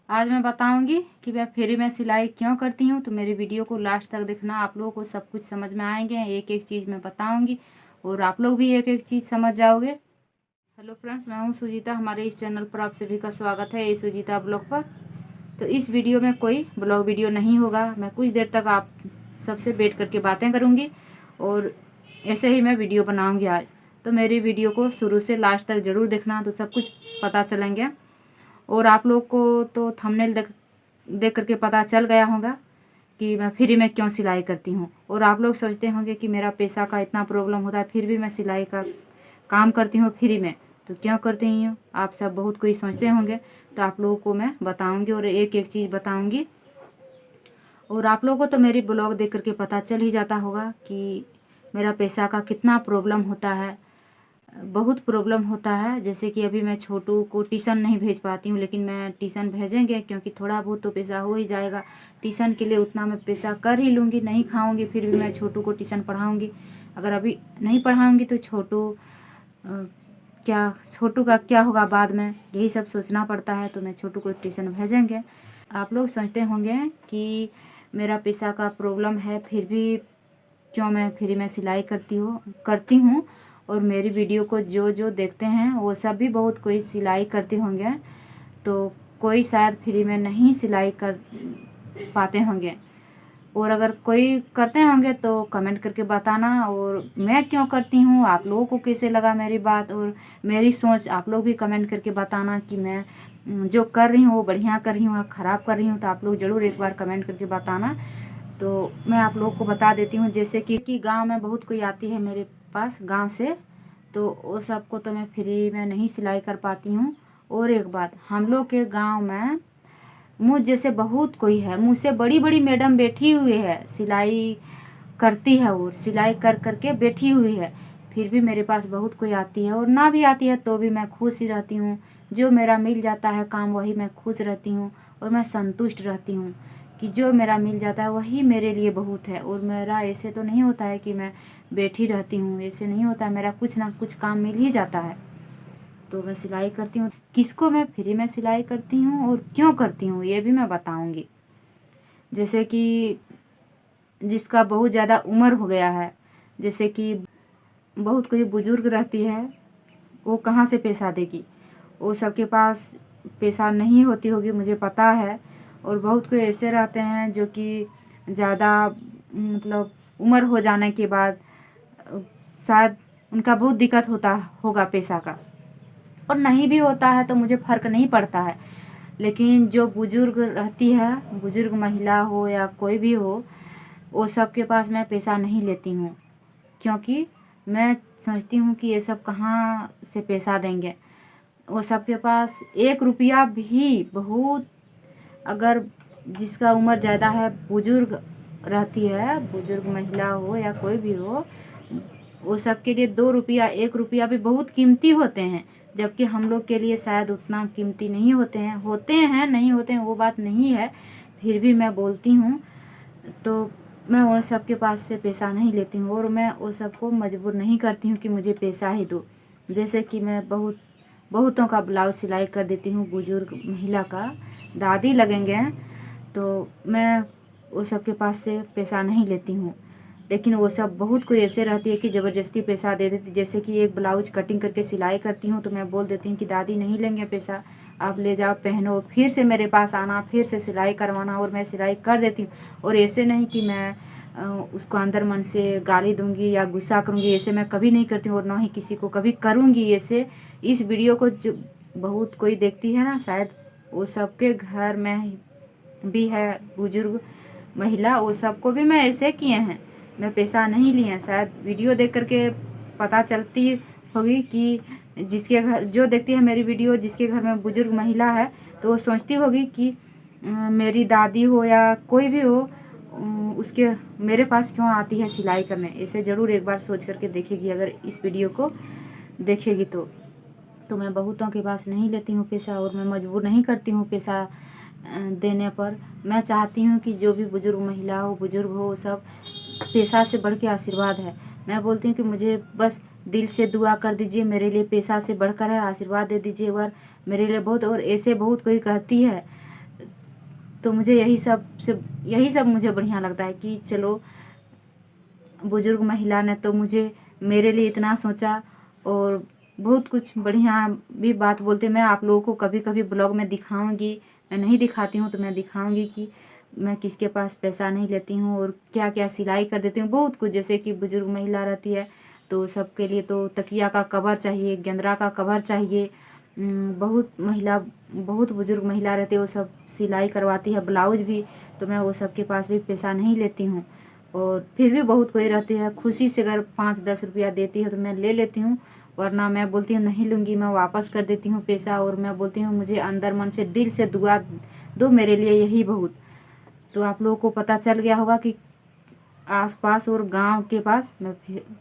आज मैं बताऊंगी कि मैं फ्री में सिलाई क्यों करती हूँ। तो मेरी वीडियो को लास्ट तक देखना, आप लोगों को सब कुछ समझ में आएंगे। एक एक चीज़ मैं बताऊंगी और आप लोग भी एक एक चीज़ समझ जाओगे। हेलो फ्रेंड्स, मैं हूँ सुजीता। हमारे इस चैनल पर आप सभी का स्वागत है, ये सुजीता ब्लॉग पर। तो इस वीडियो में कोई ब्लॉग वीडियो नहीं होगा। मैं कुछ देर तक आप सबसे बैठ करके बातें करूँगी और ऐसे ही मैं वीडियो बनाऊँगी आज। तो मेरी वीडियो को शुरू से लास्ट तक ज़रूर देखना, तो सब कुछ पता चलेंगे। और आप लोग को तो थंबनेल देख करके पता चल गया होगा कि मैं फ्री में क्यों सिलाई करती हूँ। और आप लोग सोचते होंगे कि मेरा पैसा का इतना प्रॉब्लम होता है, फिर भी मैं सिलाई का काम करती हूँ फ्री में, तो क्यों करती हूँ आप सब बहुत कोई सोचते होंगे। तो आप लोगों को मैं बताऊँगी और एक एक चीज़ बताऊँगी। और आप लोगों को तो मेरी ब्लॉग देख करके पता चल ही जाता होगा कि मेरा पैसा का कितना प्रॉब्लम होता है। बहुत प्रॉब्लम होता है। जैसे कि अभी मैं छोटू को ट्यूशन नहीं भेज पाती हूँ, लेकिन मैं ट्यूशन भेजेंगे क्योंकि थोड़ा बहुत तो पैसा हो ही जाएगा। ट्यूशन के लिए उतना मैं पैसा कर ही लूँगी, नहीं खाऊंगी, फिर भी मैं छोटू को ट्यूशन पढ़ाऊँगी। अगर अभी नहीं पढ़ाऊँगी तो छोटू का क्या होगा बाद में, यही सब सोचना पड़ता है। तो मैं छोटू को ट्यूशन भेजेंगे। आप लोग सोचते होंगे कि मेरा पैसा का प्रॉब्लम है, फिर भी क्यों मैं फ्री में सिलाई करती हूँ। और मेरी वीडियो को जो जो देखते हैं वो सब भी बहुत कोई सिलाई करते होंगे, तो कोई शायद फ्री में नहीं सिलाई कर पाते होंगे। और अगर कोई करते होंगे तो कमेंट करके बताना। और मैं क्यों करती हूँ, आप लोगों को कैसे लगा मेरी बात और मेरी सोच, आप लोग भी कमेंट करके बताना कि मैं जो कर रही हूँ वो बढ़िया कर रही हूँ या ख़राब कर रही हूँ। तो आप लोग ज़रूर एक बार कमेंट करके बताना। तो मैं आप लोगों को बता देती हूँ। जैसे कि गांव में बहुत कोई आती है मेरे पास गांव से, तो वो सबको तो मैं फ्री में नहीं सिलाई कर पाती हूँ। और एक बात, हम लोग के गांव में मुझ जैसे बहुत कोई है, मुझसे बड़ी बड़ी मैडम बैठी हुई है, सिलाई करती है और सिलाई कर करके बैठी हुई है। फिर भी मेरे पास बहुत कोई आती है, और ना भी आती है तो भी मैं खुश ही रहती हूँ। जो मेरा मिल जाता है काम वही मैं खुश रहती हूँ और मैं संतुष्ट रहती हूँ कि जो मेरा मिल जाता है वही मेरे लिए बहुत है। और मेरा ऐसे तो नहीं होता है कि मैं बैठी रहती हूँ, ऐसे नहीं होता है। मेरा कुछ ना कुछ काम मिल ही जाता है, तो मैं सिलाई करती हूँ। किसको मैं फ्री में सिलाई करती हूँ और क्यों करती हूँ ये भी मैं बताऊँगी। जैसे कि जिसका बहुत ज़्यादा उम्र हो गया है, जैसे कि बहुत कोई बुजुर्ग रहती है, वो कहाँ से पैसा देगी, वो सबके पास पैसा नहीं होती होगी, मुझे पता है। और बहुत कोई ऐसे रहते हैं जो कि ज़्यादा मतलब उम्र हो जाने के बाद शायद उनका बहुत दिक्कत होता होगा पैसा का, और नहीं भी होता है तो मुझे फ़र्क नहीं पड़ता है। लेकिन जो बुजुर्ग रहती है, बुजुर्ग महिला हो या कोई भी हो, वो सब के पास मैं पैसा नहीं लेती हूँ, क्योंकि मैं सोचती हूँ कि ये सब कहाँ से पैसा देंगे। वो सब के पास 1 रुपया भी बहुत, अगर जिसका उम्र ज़्यादा है, बुजुर्ग रहती है, बुजुर्ग महिला हो या कोई भी हो, वो सब के लिए 2 रुपया 1 रुपया भी बहुत कीमती होते हैं। जबकि हम लोग के लिए शायद उतना कीमती नहीं होते हैं नहीं होते हैं, वो बात नहीं है। फिर भी मैं बोलती हूँ, तो मैं उन सब के पास से पैसा नहीं लेती हूँ और मैं वो सबको मजबूर नहीं करती हूँ कि मुझे पैसा ही दो। जैसे कि मैं बहुतों का ब्लाउज सिलाई कर देती हूँ, बुजुर्ग महिला का, दादी लगेंगे, तो मैं वो सब के पास से पैसा नहीं लेती हूँ। लेकिन वो सब बहुत कोई ऐसे रहती है कि ज़बरदस्ती पैसा दे देती। जैसे कि एक ब्लाउज कटिंग करके सिलाई करती हूँ तो मैं बोल देती हूँ कि दादी नहीं लेंगे पैसा, आप ले जाओ पहनो, फिर से मेरे पास आना, फिर से सिलाई करवाना, और मैं सिलाई कर देती हूँ। और ऐसे नहीं कि मैं उसको अंदर मन से गाली दूंगी या गुस्सा करूंगी, ऐसे मैं कभी नहीं करती हूँ और ना ही किसी को कभी करूंगी ऐसे। इस वीडियो को जो बहुत कोई देखती है ना, शायद वो सबके घर में भी है बुजुर्ग महिला, वो सबको भी मैं ऐसे किए हैं, मैं पैसा नहीं लिए हैं। शायद वीडियो देख करके पता चलती होगी कि जिसके घर जो देखती है मेरी वीडियो, जिसके घर में बुजुर्ग महिला है, तो वो सोचती होगी कि मेरी दादी हो या कोई भी हो, उसके मेरे पास क्यों आती है सिलाई करने। ऐसे ज़रूर एक बार सोच करके देखेगी अगर इस वीडियो को देखेगी तो मैं बहुतों के पास नहीं लेती हूँ पैसा, और मैं मजबूर नहीं करती हूँ पैसा देने पर। मैं चाहती हूँ कि जो भी बुजुर्ग महिला हो, बुजुर्ग हो, वो सब पैसा से बढ़ के आशीर्वाद है। मैं बोलती हूँ कि मुझे बस दिल से दुआ कर दीजिए, मेरे लिए पैसा से बढ़कर है, आशीर्वाद दे दीजिए एक बार मेरे लिए बहुत। और ऐसे बहुत कोई कहती है, तो मुझे यही सब मुझे बढ़िया लगता है कि चलो बुजुर्ग महिला ने तो मुझे मेरे लिए इतना सोचा और बहुत कुछ बढ़िया भी बात बोलते। मैं आप लोगों को कभी कभी ब्लॉग में दिखाऊंगी, मैं नहीं दिखाती हूँ तो मैं दिखाऊंगी कि मैं किसके पास पैसा नहीं लेती हूँ और क्या क्या सिलाई कर देती हूँ, बहुत कुछ। जैसे कि बुजुर्ग महिला रहती है तो सबके लिए तो तकिया का कवर चाहिए, गेंदरा का कवर चाहिए। बहुत बुजुर्ग महिला रहती है, वो सब सिलाई करवाती है, ब्लाउज भी। तो मैं वो सब के पास भी पैसा नहीं लेती हूँ। और फिर भी बहुत कोई रहती है खुशी से अगर 5-10 रुपया देती है तो मैं ले लेती हूँ, वरना मैं बोलती हूँ नहीं लूँगी, मैं वापस कर देती हूँ पैसा। और मैं बोलती हूँ मुझे अंदर मन से दिल से दुआ दो मेरे लिए, यही बहुत। तो आप लोगों को पता चल गया होगा कि आसपास और गांव के पास मैं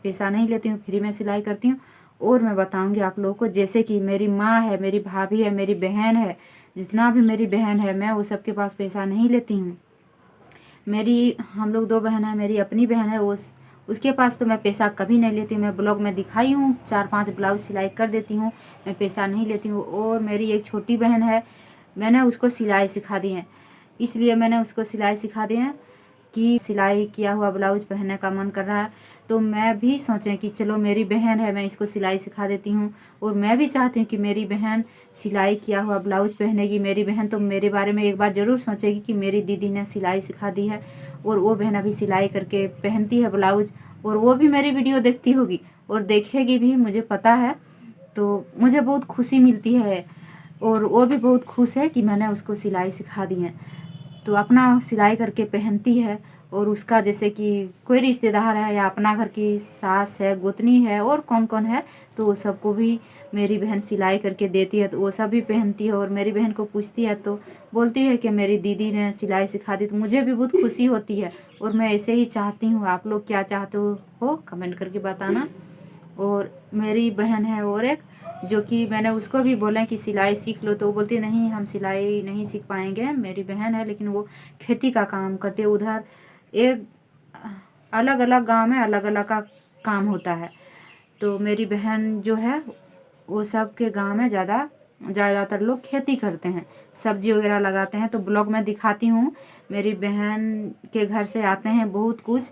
पैसा नहीं लेती हूँ, फ्री में सिलाई करती हूँ। और मैं बताऊंगी आप लोगों को, जैसे कि मेरी माँ है, मेरी भाभी है, मेरी बहन है, जितना भी मेरी बहन है, मैं वो सबके पास पैसा नहीं लेती हूँ। हम लोग 2 बहन हैं, मेरी अपनी बहन है, उसके पास तो मैं पैसा कभी नहीं लेती। मैं ब्लॉग में दिखाई हूँ 4-5 ब्लाउज सिलाई कर देती हूँ, मैं पैसा नहीं लेती हूँ। और मेरी एक छोटी बहन है, मैंने उसको सिलाई सिखा दी है, इसलिए मैंने उसको सिलाई सिखा दी है कि सिलाई किया हुआ ब्लाउज पहनने का मन कर रहा है। तो मैं भी सोचें कि चलो मेरी बहन है, मैं इसको सिलाई सिखा देती हूँ। और मैं भी चाहती हूँ कि मेरी बहन सिलाई किया हुआ ब्लाउज पहनेगी। मेरी बहन तो मेरे बारे में एक बार ज़रूर सोचेगी कि मेरी दीदी ने सिलाई सिखा दी है और वो बहन अभी सिलाई करके पहनती है ब्लाउज, और वो भी मेरी वीडियो देखती होगी और देखेगी भी, मुझे पता है। तो मुझे बहुत खुशी मिलती है और वो भी बहुत खुश है कि मैंने उसको सिलाई सिखा दी है। तो अपना सिलाई करके पहनती है। और उसका जैसे कि कोई रिश्तेदार है या अपना घर की सास है, गोतनी है और कौन कौन है, तो वो सबको भी मेरी बहन सिलाई करके देती है, तो वो सब भी पहनती है। और मेरी बहन को पूछती है तो बोलती है कि मेरी दीदी ने सिलाई सिखा दी। तो मुझे भी बहुत खुशी होती है और मैं ऐसे ही चाहती हूँ। आप लोग क्या चाहते हो कमेंट करके बताना। और मेरी बहन है और एक, जो कि मैंने उसको भी बोला कि सिलाई सीख लो, तो वो बोलती नहीं हम सिलाई नहीं सीख पाएंगे। मेरी बहन है लेकिन वो खेती का काम करती है, उधर एक अलग अलग गांव में अलग अलग का काम होता है। तो मेरी बहन जो है वो सब के गांव में ज़्यादातर लोग खेती करते हैं, सब्जी वगैरह लगाते हैं। तो ब्लॉग में दिखाती हूँ, मेरी बहन के घर से आते हैं बहुत कुछ,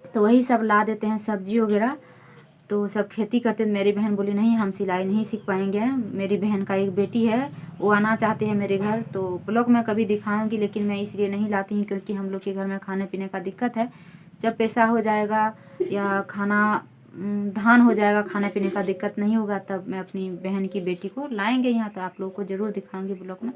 तो वही सब ला देते हैं सब्जी वगैरह। तो सब खेती करते। मेरी बहन बोली नहीं हम सिलाई नहीं सीख पाएंगे। मेरी बहन का एक बेटी है, वो आना चाहते हैं मेरे घर, तो ब्लॉग में कभी दिखाऊंगी, लेकिन मैं इसलिए नहीं लाती हूँ क्योंकि हम लोग के घर में खाने पीने का दिक्कत है। जब पैसा हो जाएगा या धान हो जाएगा, खाने पीने का दिक्कत नहीं होगा, तब मैं अपनी बहन की बेटी को लाएंगे यहाँ, तो आप लोगों को ज़रूर दिखाऊंगी ब्लॉग में।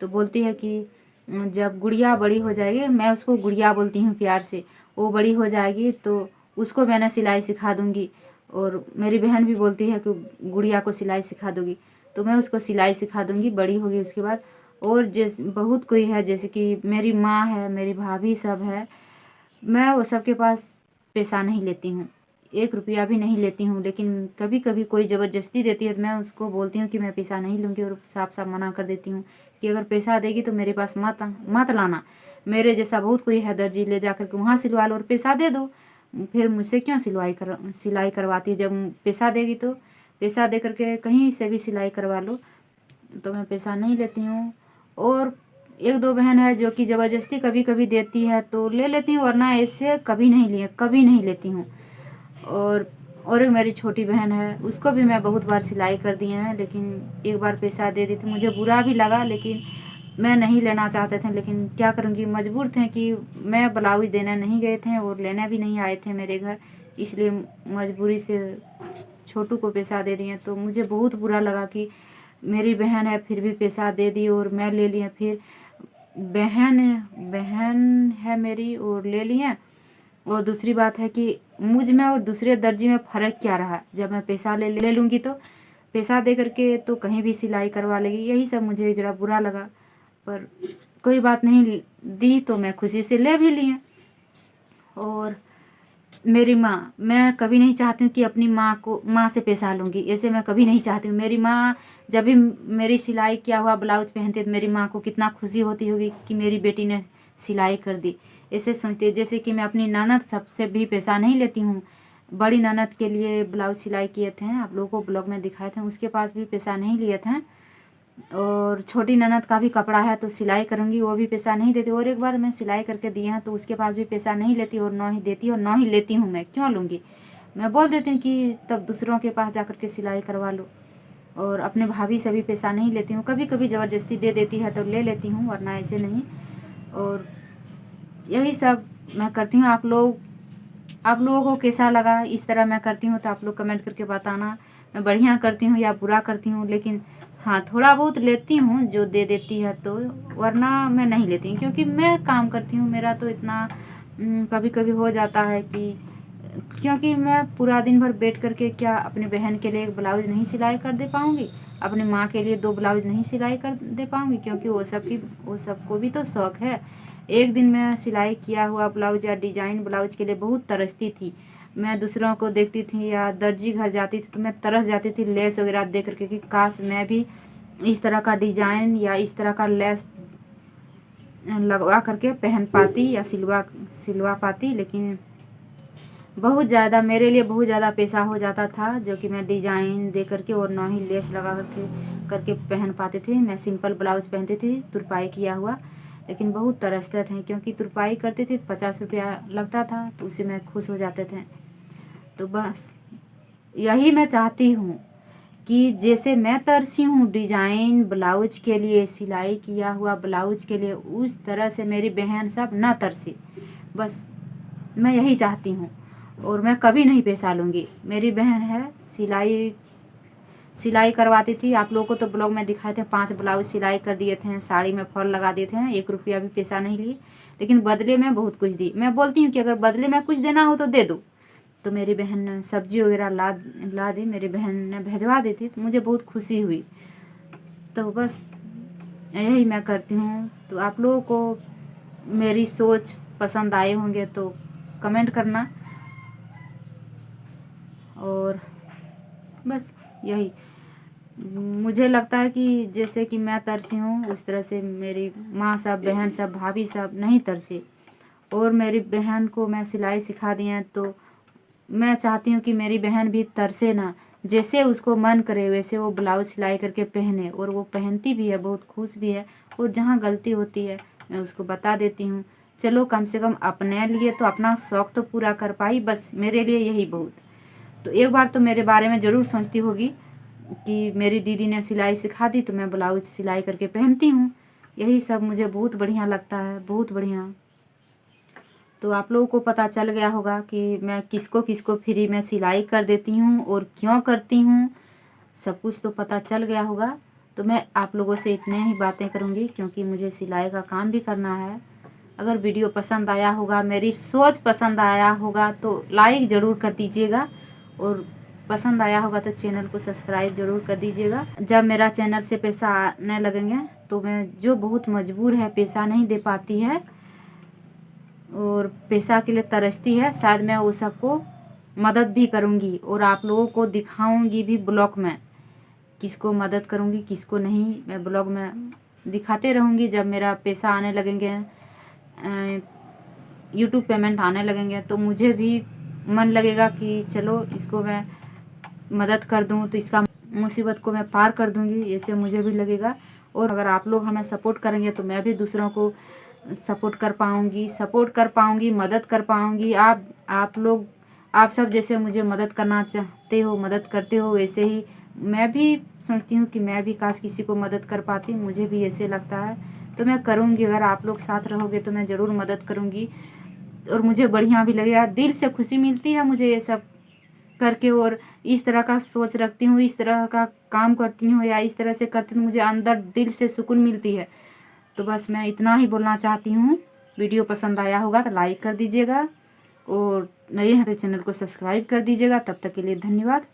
तो बोलती है कि जब गुड़िया बड़ी हो जाएगी, मैं उसको गुड़िया बोलती हूँ प्यार से, वो बड़ी हो जाएगी तो उसको मैंने सिलाई सिखा दूँगी। और मेरी बहन भी बोलती है कि गुड़िया को सिलाई सिखा दोगी, तो मैं उसको सिलाई सिखा दूँगी, बड़ी होगी उसके बाद। और बहुत कोई है, जैसे कि मेरी माँ है, मेरी भाभी सब है, मैं वो सब के पास पैसा नहीं लेती हूँ, 1 रुपया भी नहीं लेती हूँ। लेकिन कभी कभी कोई ज़बरदस्ती देती है तो मैं उसको बोलती हूँ कि मैं पैसा नहीं लूँगी, और साफ साफ मना कर देती हूँ कि अगर पैसा देगी तो मेरे पास मत लाना। मेरे जैसा बहुत कोई है, दर्जी ले जा कर के वहाँ सिलवा लो और पैसा दे दो, फिर मुझसे क्यों सिलाई करवाती है। जब पैसा देगी तो पैसा दे करके कहीं से भी सिलाई करवा लो, तो मैं पैसा नहीं लेती हूँ। और 1-2 बहन है जो कि ज़बरदस्ती कभी कभी देती है तो ले लेती हूँ, वरना ऐसे कभी नहीं लेती हूँ। और एक मेरी छोटी बहन है, उसको भी मैं बहुत बार सिलाई कर दी है, लेकिन एक बार पैसा दे दी तो मुझे बुरा भी लगा, लेकिन मैं नहीं लेना चाहते थे, लेकिन क्या करूँगी, मजबूर थे कि मैं ब्लाउज देने नहीं गए थे और लेने भी नहीं आए थे मेरे घर, इसलिए मजबूरी से छोटू को पैसा दे दिए। तो मुझे बहुत बुरा लगा कि मेरी बहन है फिर भी पैसा दे दी और मैं ले लिया। फिर बहन है मेरी और ले लिए। और दूसरी बात है कि मुझ में और दूसरे दर्जी में फ़र्क क्या रहा, जब मैं पैसा ले लूँगी तो पैसा दे करके तो कहीं भी सिलाई करवा लेगी, यही सब मुझे ज़रा बुरा लगा। पर कोई बात नहीं, दी तो मैं खुशी से ले भी लिए। और मेरी माँ, मैं कभी नहीं चाहती हूँ कि अपनी माँ से पैसा लूँगी, ऐसे मैं कभी नहीं चाहती हूँ। मेरी माँ जब भी मेरी सिलाई किया हुआ ब्लाउज पहनती है तो मेरी माँ को कितना खुशी होती होगी कि मेरी बेटी ने सिलाई कर दी, ऐसे सोचती है। जैसे कि मैं अपनी ननद सबसे भी पैसा नहीं लेती हूँ, बड़ी ननद के लिए ब्लाउज सिलाई किए थे, आप लोगों को ब्लॉग में दिखाए थे, उसके पास भी पैसा नहीं लिए थे। और छोटी ननद का भी कपड़ा है तो सिलाई करूँगी, वो भी पैसा नहीं देती। और एक बार मैं सिलाई करके दिए हैं तो उसके पास भी पैसा नहीं लेती, और ना ही देती, और ना ही लेती हूँ। मैं क्यों लूँगी? मैं बोल देती हूँ कि तब दूसरों के पास जा कर के सिलाई करवा लो। और अपने भाभी से भी पैसा नहीं लेती हूँ, कभी कभी ज़बरदस्ती दे देती है तो ले लेती हूँ, वरना ऐसे नहीं। और यही सब मैं करती हूँ। आप लोगों को कैसा लगा इस तरह मैं करती हूँ तो आप लोग कमेंट करके बताना, मैं बढ़िया करती हूँ या बुरा करती हूँ। लेकिन हाँ, थोड़ा बहुत लेती हूँ जो दे देती है तो, वरना मैं नहीं लेती हूँ, क्योंकि मैं काम करती हूँ। मेरा तो इतना कभी कभी हो जाता है कि, क्योंकि मैं पूरा दिन भर बैठ करके क्या अपनी बहन के लिए एक ब्लाउज नहीं सिलाई कर दे पाऊँगी, अपनी माँ के लिए 2 ब्लाउज नहीं सिलाई कर दे पाऊँगी, क्योंकि वो सबको भी तो शौक़ है। एक दिन मैं सिलाई किया हुआ ब्लाउज या डिजाइन ब्लाउज के लिए बहुत तरसती थी। मैं दूसरों को देखती थी या दर्जी घर जाती थी तो मैं तरस जाती थी लेस वगैरह देख करके कि काश मैं भी इस तरह का डिजाइन या इस तरह का लेस लगवा करके पहन पाती या सिलवा पाती। लेकिन बहुत ज़्यादा मेरे लिए बहुत ज़्यादा पैसा हो जाता था, जो कि मैं डिजाइन दे करके और ना ही लेस लगा करके पहन पाते थे। मैं सिंपल ब्लाउज पहनती थी तुरपाई किया हुआ, लेकिन बहुत तरसते थे, क्योंकि तुरपाई करते थे 50 रुपया लगता था तो उसी में खुश हो जाते थे। तो बस यही मैं चाहती हूँ कि जैसे मैं तरसी हूँ डिजाइन ब्लाउज के लिए, सिलाई किया हुआ ब्लाउज के लिए, उस तरह से मेरी बहन सब ना तरसे। बस मैं यही चाहती हूँ, और मैं कभी नहीं पैसा लूँगी। मेरी बहन है सिलाई करवाती थी, आप लोगों को तो ब्लॉग में दिखाए थे, 5 ब्लाउज सिलाई कर दिए थे, साड़ी में फॉल लगा दिए थे, 1 रुपया भी पैसा नहीं लिए, लेकिन बदले में बहुत कुछ दी। मैं बोलती हूँ कि अगर बदले में कुछ देना हो तो दे दो। तो मेरी बहन ने सब्जी वगैरह ला दी, मेरी बहन ने भिजवा दी थी, तो मुझे बहुत खुशी हुई। तो बस यही मैं करती हूँ। तो आप लोगों को मेरी सोच पसंद आए होंगे तो कमेंट करना। और बस यही मुझे लगता है कि जैसे कि मैं तरसी हूँ उस तरह से मेरी माँ सब, बहन सब, भाभी सब नहीं तरसे। और मेरी बहन को मैं सिलाई सिखा दी है तो मैं चाहती हूँ कि मेरी बहन भी तरसे ना, जैसे उसको मन करे वैसे वो ब्लाउज सिलाई करके पहने, और वो पहनती भी है, बहुत खुश भी है। और जहाँ गलती होती है मैं उसको बता देती हूँ। चलो कम से कम अपने लिए तो अपना शौक़ तो पूरा कर पाई, बस मेरे लिए यही बहुत। तो एक बार तो मेरे बारे में ज़रूर सोचती होगी कि मेरी दीदी ने सिलाई सिखा दी तो मैं ब्लाउज सिलाई करके पहनती हूँ। यही सब मुझे बहुत बढ़िया लगता है, बहुत बढ़िया। तो आप लोगों को पता चल गया होगा कि मैं किसको किसको फ्री में सिलाई कर देती हूँ और क्यों करती हूँ, सब कुछ तो पता चल गया होगा। तो मैं आप लोगों से इतने ही बातें करूँगी, क्योंकि मुझे सिलाई का काम भी करना है। अगर वीडियो पसंद आया होगा, मेरी सोच पसंद आया होगा तो लाइक ज़रूर कर दीजिएगा, और पसंद आया होगा तो चैनल को सब्सक्राइब ज़रूर कर दीजिएगा। जब मेरा चैनल से पैसा आने लगेंगे तो मैं, जो बहुत मजबूर है, पैसा नहीं दे पाती है और पैसा के लिए तरसती है, शायद मैं वो सबको मदद भी करूँगी और आप लोगों को दिखाऊँगी भी ब्लॉग में, किसको मदद करूँगी किसको नहीं, मैं ब्लॉग में दिखाते रहूँगी। जब मेरा पैसा आने लगेंगे, यूट्यूब पेमेंट आने लगेंगे, तो मुझे भी मन लगेगा कि चलो इसको मैं मदद कर दूँ, तो इसका मुसीबत को मैं पार कर दूँगी, ऐसे मुझे भी लगेगा। और अगर आप लोग हमें सपोर्ट करेंगे तो मैं भी दूसरों को सपोर्ट कर पाऊँगी, मदद कर पाऊँगी। आप सब जैसे मुझे मदद करना चाहते हो, मदद करते हो, वैसे ही मैं भी सोचती हूँ कि मैं भी काश किसी को मदद कर पाती, मुझे भी ऐसे लगता है। तो मैं करूँगी, अगर आप लोग साथ रहोगे तो मैं ज़रूर मदद करूँगी, और मुझे बढ़िया भी लगेगा, दिल से खुशी मिलती है मुझे ये सब करके। और इस तरह का सोच रखती हूँ, इस तरह का काम करती हूँ या इस तरह से करती हूँ, मुझे अंदर दिल से सुकून मिलती है। तो बस मैं इतना ही बोलना चाहती हूँ। वीडियो पसंद आया होगा तो लाइक कर दीजिएगा, और नए हैं तो चैनल को सब्सक्राइब कर दीजिएगा। तब तक के लिए धन्यवाद।